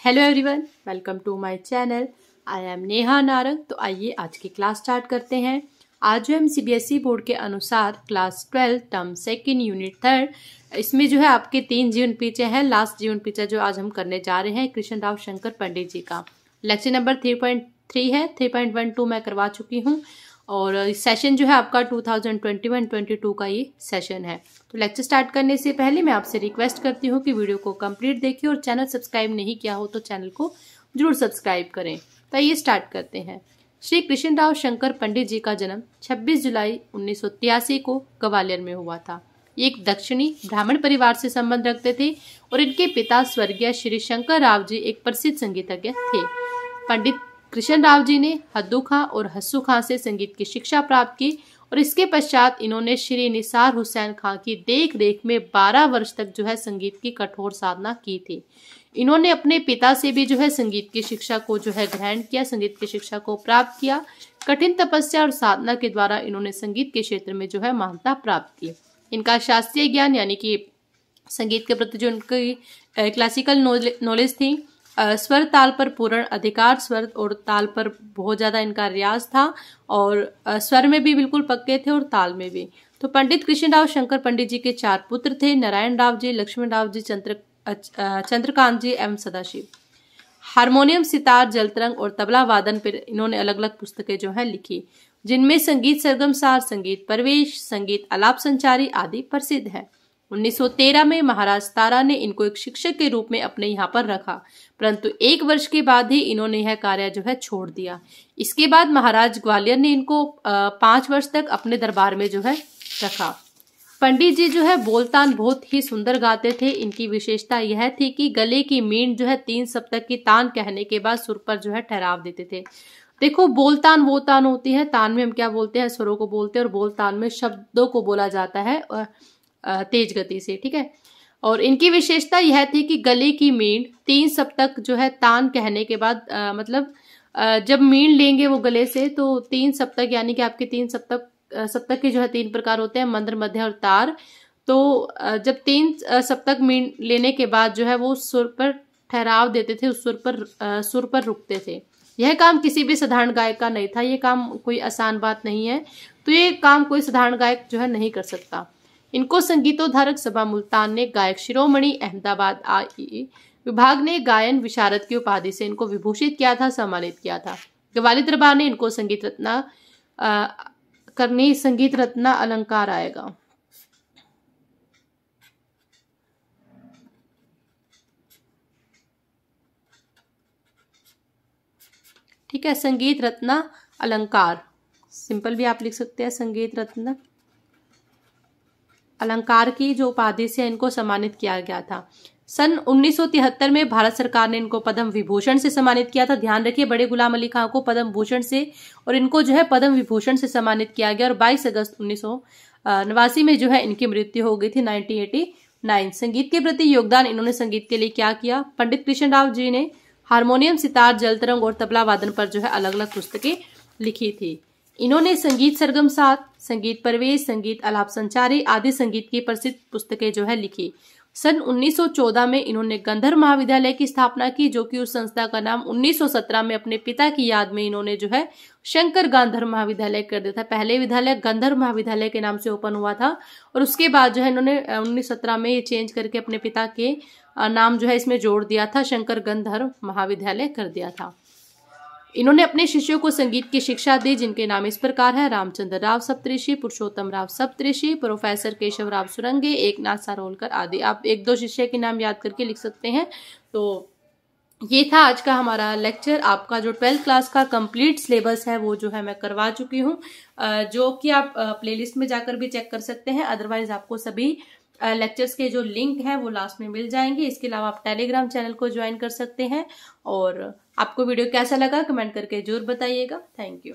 Hello everyone, welcome to my channel. I am Neha Narang. तो आइए आज की क्लास स्टार्ट करते हैं। आज जो हम सीबीएसई बोर्ड के अनुसार क्लास 12 टर्म सेकंड यूनिट 3 इसमें जो है आपके 3 जीवन परिचय है। लास्ट जीवन परिचय जो आज हम करने जा रहे हैं कृष्ण राव शंकर पंडित जी का। लेक्चर नंबर 3.3 है। 3.12 मैं करवा चुकी हूँ और सेशन जो है आपका 2021-22 का ये सेशन है। तो लेक्चर स्टार्ट करने से पहले मैं आपसे रिक्वेस्ट करती हूँ कि वीडियो को कंप्लीट देखिए और चैनल सब्सक्राइब नहीं किया हो तो चैनल को जरूर सब्सक्राइब करें। तो ये स्टार्ट करते हैं। श्री कृष्ण राव शंकर पंडित जी का जन्म 26 जुलाई 1983 को ग्वालियर में हुआ था। ये एक दक्षिणी ब्राह्मण परिवार से संबंध रखते थे और इनके पिता स्वर्गीय श्री शंकर राव जी एक प्रसिद्ध संगीतज्ञ थे। पंडित कृष्ण राव जी ने हद्दू खां और हस्सू खां से संगीत की शिक्षा प्राप्त की और इसके पश्चात इन्होंने श्री निसार हुसैन खां की देख रेख में 12 वर्ष तक जो है संगीत की कठोर साधना की थी। इन्होंने अपने पिता से भी जो है संगीत की शिक्षा को जो है ग्रहण किया, संगीत की शिक्षा को प्राप्त किया। कठिन तपस्या और साधना के द्वारा इन्होंने संगीत के क्षेत्र में जो है महानता प्राप्त की। इनका शास्त्रीय ज्ञान यानी कि संगीत के प्रति जो उनकी क्लासिकल नॉलेज थी, स्वर ताल पर पूर्ण अधिकार, स्वर और ताल पर बहुत ज्यादा इनका रियाज था और स्वर में भी बिल्कुल पक्के थे और ताल में भी। तो पंडित कृष्ण राव शंकर पंडित जी के 4 पुत्र थे, नारायण राव जी, लक्ष्मण राव जी, चंद्रकांत जी एवं सदाशिव। हारमोनियम, सितार, जलतरंग और तबला वादन पर इन्होंने अलग अलग पुस्तकें जो है लिखी, जिनमें संगीत सरगम सार, संगीत प्रवेश, संगीत आलाप संचारी आदि प्रसिद्ध है। 1913 में महाराज तारा ने इनको एक शिक्षक के रूप में अपने यहाँ पर रखा, परंतु 1 वर्ष के बाद ही इन्होंने यह कार्य जो है छोड़ दिया। इसके बाद महाराज ग्वालियर ने इनको 5 वर्ष तक अपने दरबार में जो है रखा। पंडित जी जो है बोलतान बहुत ही सुंदर गाते थे। इनकी विशेषता यह थी कि गले की मींड जो है 3 सप्तक की तान कहने के बाद सुर पर जो है ठहराव देते थे। देखो, बोलतान वो तान होती है, तान में हम क्या बोलते हैं, स्वरों को बोलते हैं, और बोलतान में शब्दों को बोला जाता है तेज गति से, ठीक है। और इनकी विशेषता यह थी कि गले की मींड 3 सप्तक जो है तान कहने के बाद मतलब जब मींड लेंगे वो गले से तो 3 सप्तक यानी कि आपके 3 सप्तक के जो है 3 प्रकार होते हैं, मंद्र, मध्य और तार। तो जब 3 सप्तक मींड लेने के बाद जो है वो सुर पर ठहराव देते थे, उस सुर पर रुकते थे। यह काम किसी भी साधारण गायक का नहीं था, ये काम कोई आसान बात नहीं है। तो ये काम कोई साधारण गायक जो है नहीं कर सकता। इनको संगीतोद्धारक सभा मुल्तान ने गायक शिरोमणि अहमदाबाद आई विभाग ने गायन विशारद की उपाधि से इनको विभूषित किया था, सम्मानित किया था। ग्वालियर दरबार ने इनको संगीत रत्ना अलंकार आएगा। ठीक है, संगीत रत्ना अलंकार, सिंपल भी आप लिख सकते हैं, संगीत रत्न अलंकार की जो उपाधि से इनको सम्मानित किया गया था। सन 1973 में भारत सरकार ने इनको पद्म विभूषण से सम्मानित किया था। ध्यान रखिए, बड़े गुलाम अली खां को पद्म भूषण से और इनको जो है पद्म विभूषण से सम्मानित किया गया और 22 अगस्त 1989 में जो है इनकी मृत्यु हो गई थी, 1989। संगीत के प्रति योगदान इन्होंने संगीत के लिए क्या किया? पंडित कृष्ण राव जी ने हारमोनियम, सितार, जलतरंग और तबला वादन पर जो है अलग अलग पुस्तकें लिखी थी। इन्होंने संगीत सरगम साथ, संगीत प्रवेश, संगीत आलाप संचारी आदि संगीत की प्रसिद्ध पुस्तकें जो है लिखी। सन 1914 में इन्होंने गंधर्व महाविद्यालय की स्थापना की, जो कि उस संस्था का नाम 1917 में अपने पिता की याद में इन्होंने जो है शंकर गांधर्व महाविद्यालय कर दिया था। पहले विद्यालय गंधर्व महाविद्यालय के नाम से ओपन हुआ था और उसके बाद जो है इन्होंने 1917 में ये चेंज करके अपने पिता के नाम जो है इसमें जोड़ दिया था, शंकर गांधर्व महाविद्यालय कर दिया था। इन्होंने अपने शिष्यों को संगीत की शिक्षा दी, जिनके नाम इस प्रकार है: रामचंद्र राव सप्तऋषि, पुरुषोत्तम राव सप्तऋषि, प्रोफेसर केशव राव सुरंगे, एकनाथ सारोलकर आदि। आप 1-2 शिष्य के नाम याद करके लिख सकते हैं। तो ये था आज का हमारा लेक्चर। आपका जो 12th क्लास का कंप्लीट सिलेबस है वो जो है मैं करवा चुकी हूँ, जो कि आप प्लेलिस्ट में जाकर भी चेक कर सकते हैं। अदरवाइज आपको सभी लेक्चर्स के जो लिंक है वो लास्ट में मिल जाएंगे। इसके अलावा आप टेलीग्राम चैनल को ज्वाइन कर सकते हैं। और आपको वीडियो कैसा लगा कमेंट करके जरूर बताइएगा। Thank you.